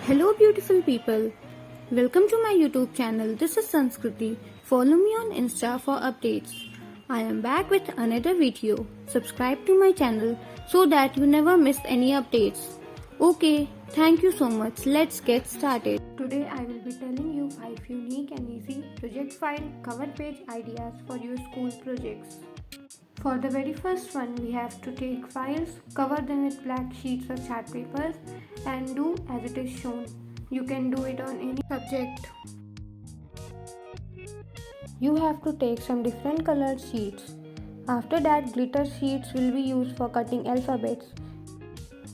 Hello, beautiful people. Welcome to my YouTube channel. This is Sanskriti. Follow me on Insta for updates. I am back with another video. Subscribe to my channel so that you never miss any updates. Okay, thank you so much. Let's get started. Today I will be telling you 5 unique and easy project file cover page ideas for your school projects. For the very first one, we have to take files, cover them with black sheets or chart papers, and do as it is shown. You can do it on any subject. You have to take some different colored sheets. After that, glitter sheets will be used for cutting alphabets.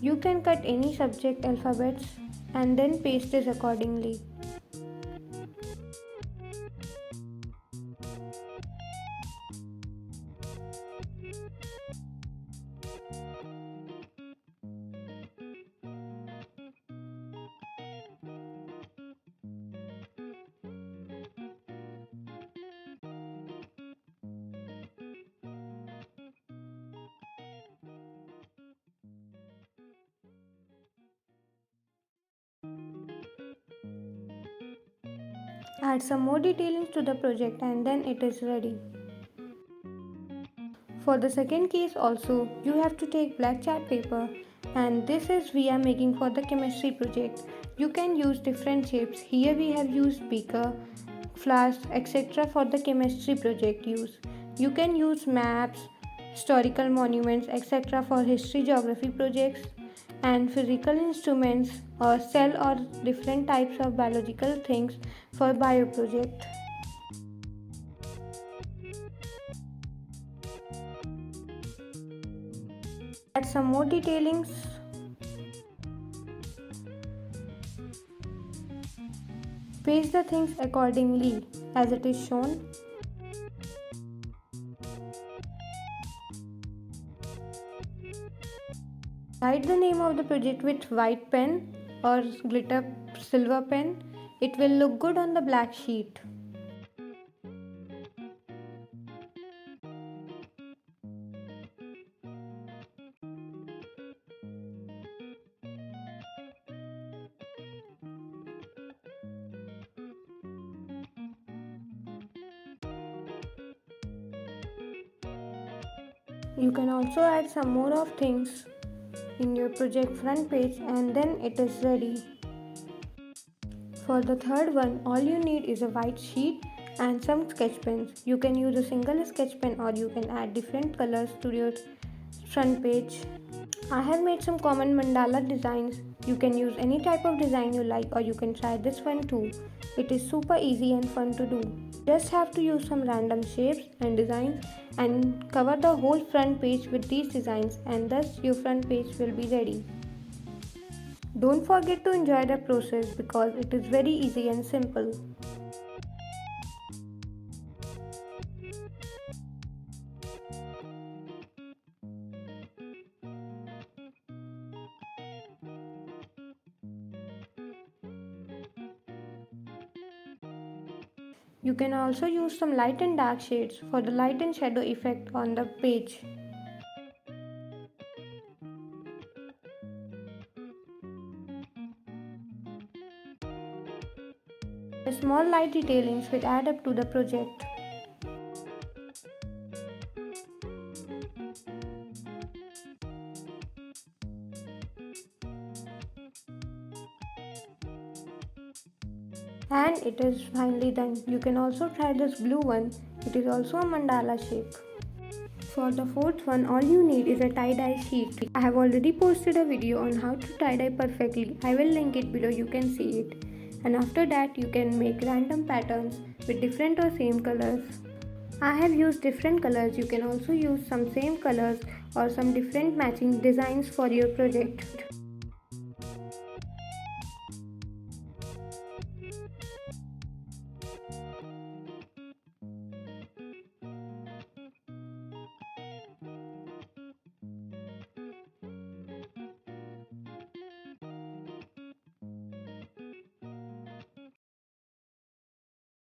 You can cut any subject alphabets and then paste it accordingly. Add some more detailings to the project and then it is ready. For the second case also, you have to take black chart paper, and this is we are making for the chemistry project. You can use different shapes. Here we have used beaker, flask, etc. for the chemistry project use. You can use maps, historical monuments, etc. for history geography projects, and physical instruments or cell or different types of biological things for bio project. Add some more detailings. Paste the things accordingly as it is shown. Write the name of the project with white pen or glitter silver pen. It will look good on the black sheet. You can also add some more of things in your project front page and then it is ready. For the third one, all you need is a white sheet and some sketch pens. You can use a single sketch pen or you can add different colors to your front page. I have made some common mandala designs. You can use any type of design you like or you can try this one too. It is super easy and fun to do. Just have to use some random shapes and designs and cover the whole front page with these designs, and thus your front page will be ready. Don't forget to enjoy the process because it is very easy and simple. You can also use some light and dark shades for the light and shadow effect on the page. The small light detailings will add up to the project. And it is finally done. You can also try this blue one. It is also a mandala shape. For the fourth one, all you need is a tie-dye sheet. I have already posted a video on how to tie-dye perfectly. I will link it below, you can see it. And after that, you can make random patterns with different or same colors. I have used different colors. You can also use some same colors or some different matching designs for your project.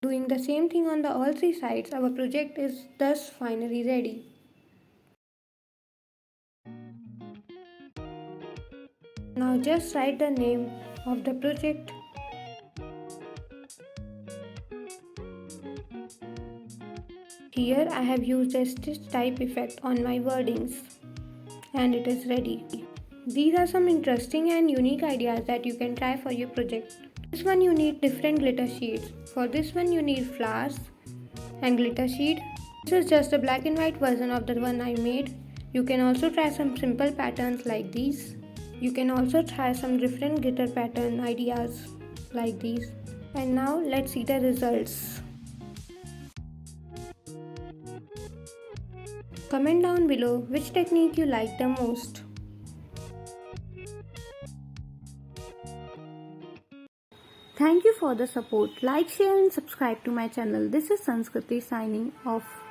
Doing the same thing on the all three sides, our project is thus finally ready. Now just write the name of the project. Here I have used a stitch type effect on my wordings and it is ready. These are some interesting and unique ideas that you can try for your project. This one you need different glitter sheets. For this one you need flowers and glitter sheet. This is just a black and white version of the one I made. You can also try some simple patterns like these. You can also try some different glitter pattern ideas like these. And now let's see the results. Comment down below which technique you like the most. Thank you for the support. Like, share and subscribe to my channel. This is Sanskriti signing off.